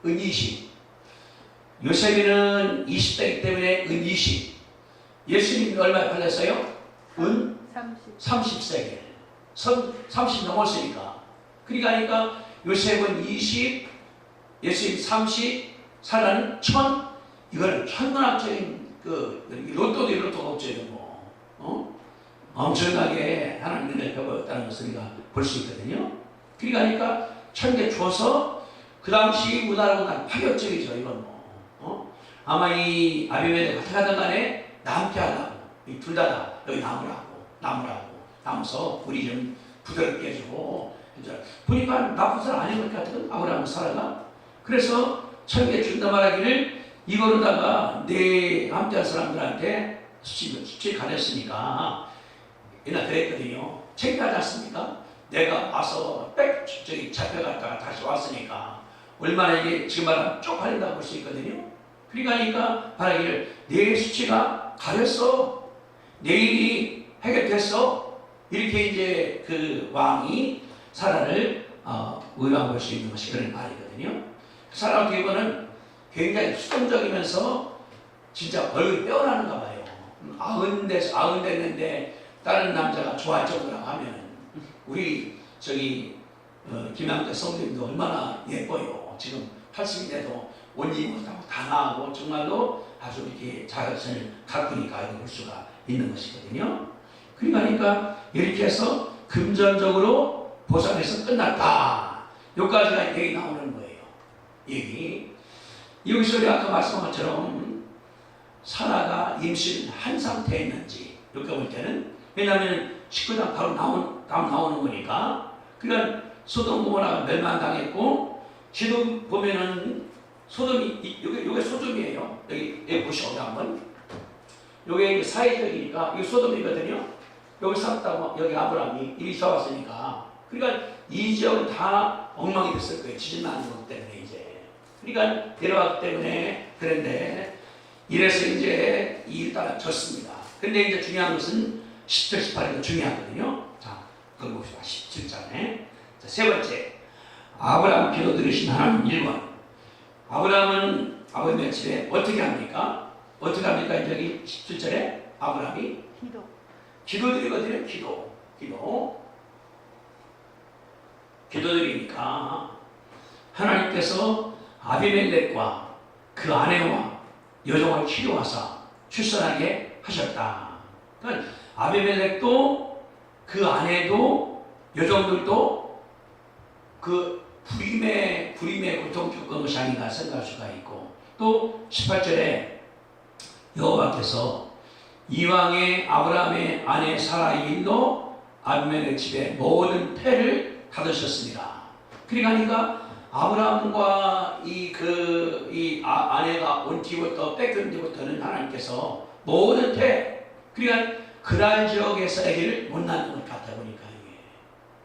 은 20. 요셉이는 20대이기 때문에 은 20. 예수님이 얼마에 팔렸어요? 은 30세겔. 30 넘었으니까. 그러니까 요셉은 20, 예수님 30, 살라는 1000. 이거는 천문학적인 로또도 로또가 없죠. 뭐. 엄청나게 하나님 은혜를 베풀었다는 것을 우리가 볼 수 있거든요. 그러니까 1000개 주어서 그 당시 우리나라고 난 파격적이죠. 이건 뭐. 아마 이 아비멜렉 어떻게 하든 간에 남게 하려고 이 둘 다 여기 나무라고 우리 좀 부드럽게 해주고 보니까 나쁜 사람 아닌 것 같거든. 아브라함 사라가. 그래서 1000개 준다 말하기를 이거로다가 내 함께한 사람들한테 수치 가렸으니까 옛날 그랬거든요. 창피하지 않습니까? 내가 와서 저기 잡혀갔다가 다시 왔으니까 얼마나 이게 지금 말하면 쪽팔린다고 볼 수 있거든요. 그러니까 말하기를 내 수치가 가렸어. 내 일이 해결됐어. 이렇게 이제 그 왕이 사라를 의뢰할 수 있는 것이 그런 말이거든요. 사라 어떻게 보면 굉장히 수동적이면서 진짜 얼굴이 빼어나는가 봐요. 아흔 됐는데 다른 남자가 좋아할 정도라고 하면 우리 김양대 성도님도 얼마나 예뻐요. 지금 80인데도 옷 입은 것하고 다 나하고 정말로 아주 이렇게 자신을 가꾸니까 이걸 볼 수가 있는 것이거든요. 그러니까 이렇게 해서 금전적으로 보상해서 끝났다. 여기까지가 얘기 나오는 거예요. 여기서 우리 아까 말씀한 것처럼 사라가 임신을 한 상태였는지 이렇게 볼 때는 왜냐하면 19장 바로 다음 나오는 거니까. 그러니까 소돔 고모라가 멸망당했고 지금 보면은 소돔이 요게 소돔이에요. 여기 보시고 한번 요게 사회적이니까 이게 소돔이거든요. 여기 살았다고 여기 아브라함이 이리 잡았으니까 그러니까 이 지역은 다 엉망이 됐을 거예요. 지진 나는 것 때문에 이제. 그러니까 내려왔기 때문에 그런데 이래서 이제 이 일 따라 졌습니다. 근데 이제 중요한 것은 10절 18절도 중요하거든요. 자, 그걸 봅시다. 17장에 세 번째 아브라함 기도 들으신 하나님 1번. 아브라함은 아버지의 집에 어떻게 합니까? 어떻게 합니까? 여기 17절에 아브라함이 기도 드리거든요. 기도 드리니까 하나님께서 아비멜렉과 그 아내와 여종을 치료하사 출산하게 하셨다. 그러니까 아비멜렉도 그 아내도 여종들도 그 불임의 고통 겪은 것이 아닌가 생각할 수가 있고 또 18절에 여호와께서 이왕의 아브라함의 아내 사라의 일로 아비멜렉 집에 모든 패를 닫으셨습니다. 그러니까 아브라함과 이 아내가 온 뒤부터 뺏긴 뒤부터는 하나님께서 모든 패 그러니까 그랄 지역에서 아기를 못 낳는 것 같아 보니까 이게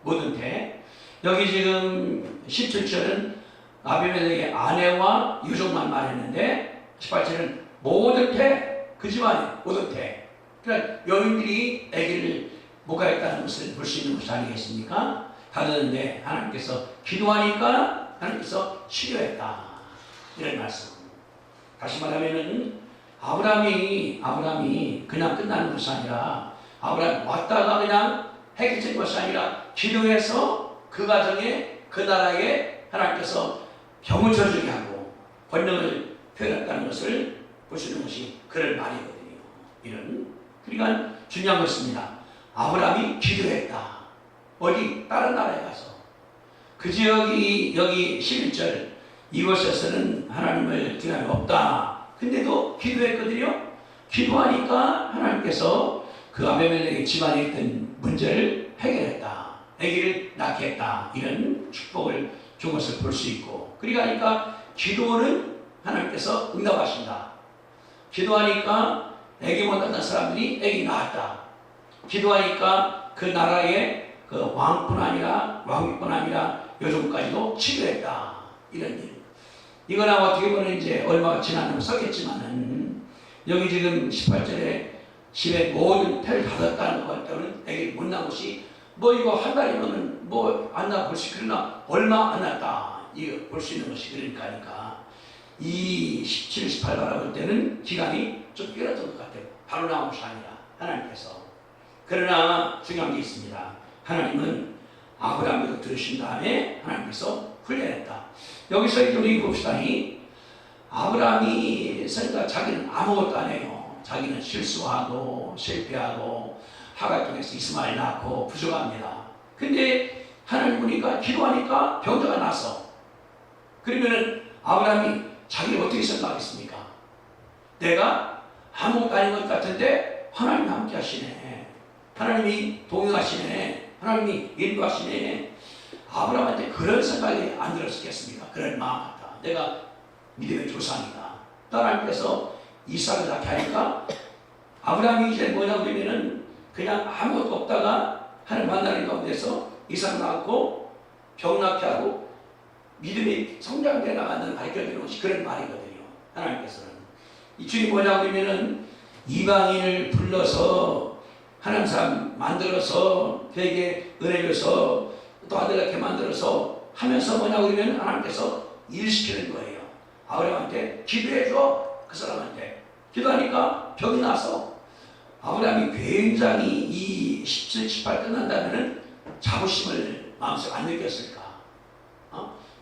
모든 패 여기 지금 17절은 아비멜렉의 아내와 유족만 말했는데 18절은 모든 패 그 집안에 모든 패 그러니까 여인들이 아기를 못 가했다는 것을 볼 수 있는 것이 아니겠습니까? 받았는데 하나님께서 기도하니까 하나님께서 치료했다. 이런 말씀. 다시 말하면은 아브라함이 그냥 끝나는 것이 아니라 아브라함이 왔다가 그냥 해결된 것이 아니라 기도해서 그 가정에 그 나라에 하나님께서 병을 쳐주게 하고 권능을 표현했다는 것을 보시는 것이 그런 말이거든요. 그러니까 중요한 것입니다. 아브라함이 기도했다. 어디 다른 나라에 가서 그 지역이 여기 11절 이곳에서는 하나님을 기함이 없다. 근데도 기도했거든요. 기도하니까 하나님께서 그 아비멜렉의 집안에 있던 문제를 해결했다. 아기를 낳게 했다. 이런 축복을 준 것을 볼 수 있고 그러니까 기도는 하나님께서 응답하신다. 기도하니까 아기 못 낳는 사람들이 아기 낳았다. 기도하니까 그 나라의 그 왕뿐 아니라 요즘까지도 치료했다. 이런 일. 이거나 어떻게 보면 이제 얼마가 지나면 썼겠지만은 여기 지금 18절에 집에 모든 태를 닫았다는 것 때문에 애기 못 낳은 것이 뭐 이거 한 달이면은 뭐 안 낳을 것이 그러나 얼마 안 낳았다. 이거 볼 수 있는 것이 그러니까 이 17, 18 바라볼 때는 기간이 좀 길어진 것 같아요. 바로 나온 것이 아니라 하나님께서. 그러나 중요한 게 있습니다. 하나님은 아브라함을 들으신 다음에 하나님께서 훈련했다. 여기서 우리 봅시다. 아브라함이 생각 자기는 아무것도 안 해요. 자기는 실수하고 실패하고 하갈 통해서 이스마엘 낳고 부족합니다. 근데 하나님 보니까 기도하니까 병자가 났어. 그러면은 아브라함이 자기가 어떻게 생각하겠습니까? 내가 아무것도 아닌 것 같은데 하나님이 함께 하시네. 하나님이 동행하시네. 하나님이 인도하시네. 아브라함한테 그런 생각이 안 들었겠습니까? 그런 마음 같다. 내가 믿음의 조상이다. 또 하나님께서 이삭을 낳게 하니까 아브라함이 이제 뭐냐고 그러면은 그냥 아무것도 없다가 하나님 만나는 가운데서 이삭 낳고 병 낳게 하고 믿음이 성장돼 나가는 밝혀지는 것이 그런 말이거든요. 하나님께서는 이 주님 뭐냐고 그러면은 이방인을 불러서 하나님 사람 만들어서 그에게 은혜 줘서 또 아들 낳게 만들어서 하면서 뭐냐고 그러면 하나님께서 일시키는 거예요. 아브라함한테 기도해줘. 그 사람한테 기도하니까 병이 나서 아브라함이 굉장히 이 17, 18 끝난다면은 자부심을 마음속에 안 느꼈을까?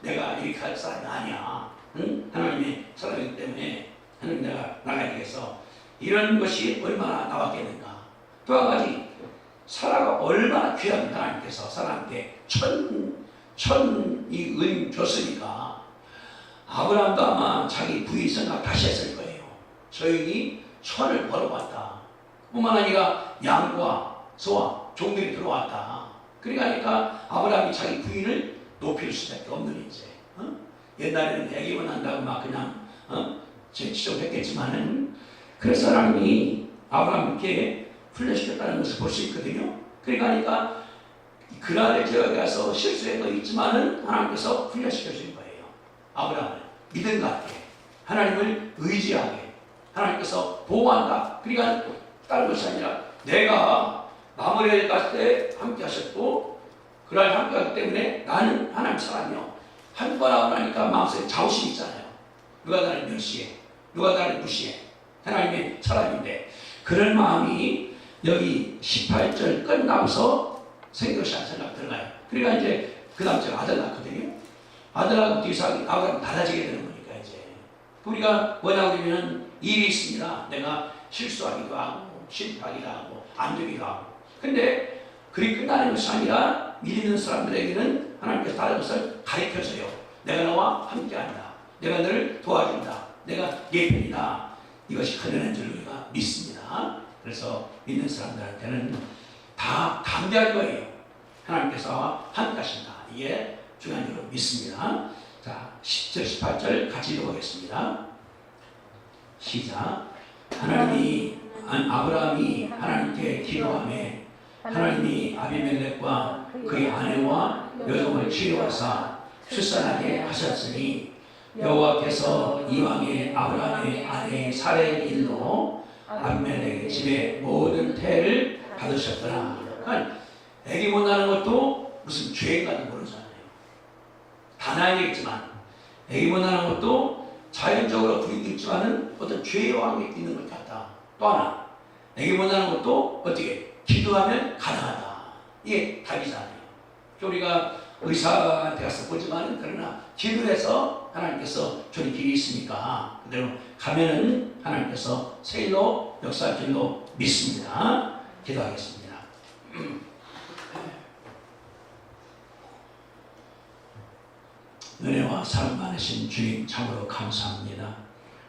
내가 이렇게 할 사람이 아니야. 응? 하나님의 사람이기 때문에 하나님 내가 나가야 되겠어. 이런 것이 얼마나 나왔겠는가. 또 한 가지 사라가 얼마나 귀합니다. 하나님께서 사람한테 이 은 줬으니까 아브라함도 아마 자기 부인 생각 다시 했을 거예요. 저희이 천을 벌어왔다. 뿐만 아니라 양과 소와 종들이 들어왔다. 그러니까 아브라함이 자기 부인을 높일 수밖에 없는 이제. 옛날에는 애기만 한다고 막 그냥 지적했겠지만은 그래서 하나님이 아브라함께 훈련시켰다는 것을 볼 수 있거든요. 그러니까 그날에 제가 가서 실수한 거 있지만은 하나님께서 훈련시켜 주신 거예요. 아브라함을 믿음 갖게 하나님을 의지하게 하나님께서 보호한다. 그러니까 다른 것이 아니라 내가 마무리에 갔을 때 함께 하셨고 그날 함께 하기 때문에 나는 하나님 사람이요. 한 번 하고 나니까 마음속에 자부심이 있잖아요. 누가 나를 멸시해, 누가 나를 무시해. 하나님의 사람인데 그런 마음이 여기 18절 끝나고서 생겼이 한 생각 들어가요. 그러니까 이제 그 다음 제가 아들 낳거든요. 아들하고 이삭이 아브라함 달라지게 되는 거니까 이제 우리가 뭐냐고 그러면 일이 있습니다. 내가 실수하기도 하고 실패하기도 하고 안 되기도 하고. 근데 그리 끝나는 것이 아니라 믿는 사람들에게는 하나님께서 다른 것을 가르쳐줘요. 내가 너와 함께한다. 내가 너를 도와준다. 내가 네 편이다. 이것이 큰은혜인 줄 우리가 믿습니다. 그래서 믿는 사람들한테는 다 담대할 거예요. 하나님께서 함께 하신다. 이게 중요한 줄로 믿습니다. 자, 10절, 18절 같이 읽어보겠습니다. 시작. 아브라함이 하나님께 기도하며 하나님이 아비멜렉과 그의 아내와 여종을 치료하사 출산하게 하셨으니 여호와께서 이왕에 아브라함의 아내 사레의 일로 아비멜렉의 집에 모든 태를 받으셨더라. 그러니까 애기 못 낳는 것도 무슨 죄인가도 모르잖아요. 다 나야겠지만 애기 못 낳는 것도 자연적으로 부인있지만은 어떤 죄와 함께 있는 것 같다. 또 하나 애기 못 낳는 것도 어떻게 기도하면 가능하다. 이게 답이잖아요. 우리가 의사한테 가서 보지만 그러나 기도해서 하나님께서 주는 길이 있으니까 그대로 가면은 하나님께서 새 일로 역사할 줄로 믿습니다. 기도하겠습니다. 은혜와 사랑 많으신 주님 참으로 감사합니다.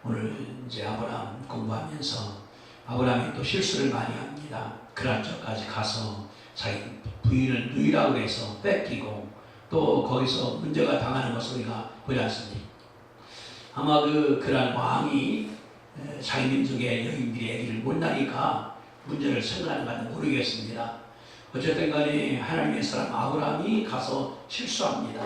오늘 이제 아브라함 공부하면서 아브라함이 또 실수를 많이 합니다. 그란저까지 가서 자기 부인을 누이라고 해서 뺏기고 또 거기서 문제가 당하는 것을 우리가 보지 않습니까? 아마 그란 왕이 자기 민족의 여인들의 아기를 못 낳으니까 문제를 생각하는가 모르겠습니다. 어쨌든 간에 하나님의 사람 아브라함이 가서 실수합니다.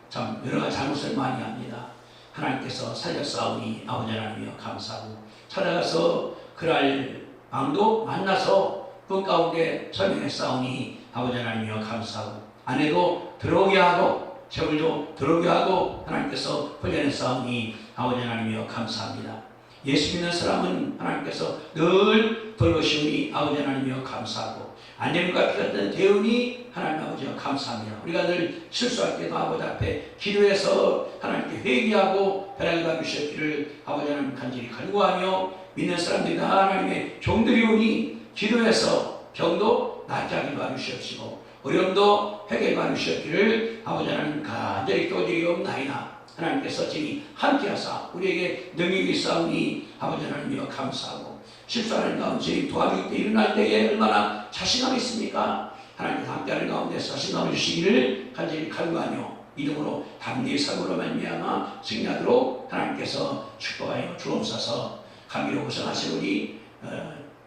참 여러 가지 잘못을 많이 합니다. 하나님께서 살려싸우니 아버지 하나님이여 감사하고 찾아가서 그날 왕도 만나서 그 가운데 설명했사오니 아버지 하나님이여 감사하고 아내도 들어오게 하고 제물도 들어오게 하고 하나님께서 훈련했사오니 아버지 하나님이여 감사합니다. 예수 믿는 사람은 하나님께서 늘 돌보시오니 아버지 하나님이여 감사하고 안전과 같은 대응이 하나님 아버지여 감사합니다. 우리가 늘 실수할 때도 아버지 앞에 기도해서 하나님께 회개하고 변하게 받으셨기를 아버지 하나님 간절히 간구하며 믿는 사람들이 다 하나님의 종들이 오니 기도해서 병도 낫게 하게 받으시옵시고 어려움도 해결 받으셨기를 아버지 하나님 간절히 기도드리옵나이다. 하나님께서 지니 함께하사 우리에게 능력이 있사오니 아버지 하나님이여 감사하고 실수하는 가운데 주님 도와줄 때 일어날 때에 얼마나 자신감이 있습니까? 하나님께서 함께하는 가운데 자신감을 주시기를 간절히 간구하며 이름으로 담대히 사고로 말미암아 승리하도록 하나님께서 축복하여 주옵소서. 감기로 고생하신 우리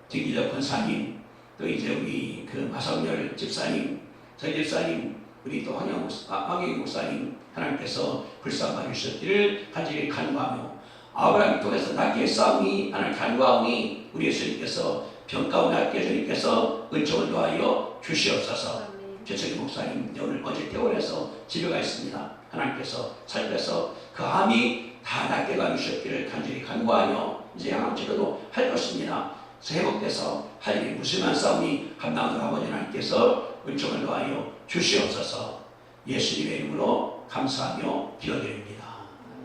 김기덕 권사님 또 이제 우리 그 마성열 집사님 저 집사님 우리 또 황영희 목사님 하나님께서 불쌍히 주셨기를 간절히 간구하며 아브라함이 통해서 낫게 싸우니 하나님 간구하오니 우리 예수님께서 병가운 낫게 주님께서 은총을 더하여 주시옵소서. 최철기 목사님 오늘 어제 퇴원해서 집에 가 있습니다. 하나님께서 살펴서 그 암이 다 낫게 가주셨기를 간절히 간구하며 이제 양암 치료도 할 것입니다. 회복돼서 할 일이 무심한 싸움이 감당하는 아버지 하나님께서 은총을 더하여 주시옵소서. 예수님의 이름으로 감사하며 기도드립니다.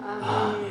아멘.